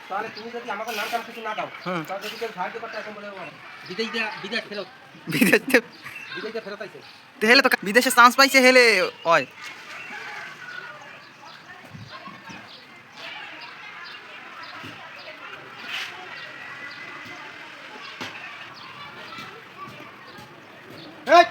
তাহলে তুমি যদি আমাকে নাম টাম কিছু না দাও তাহলে যদি কেউ সাহায্য করতে এখন বলে বিদেশ ফেরত বিদেশে ফেরত আইছে হেলে তো বিদেশে চান্স পাইছে হেলে হয় এই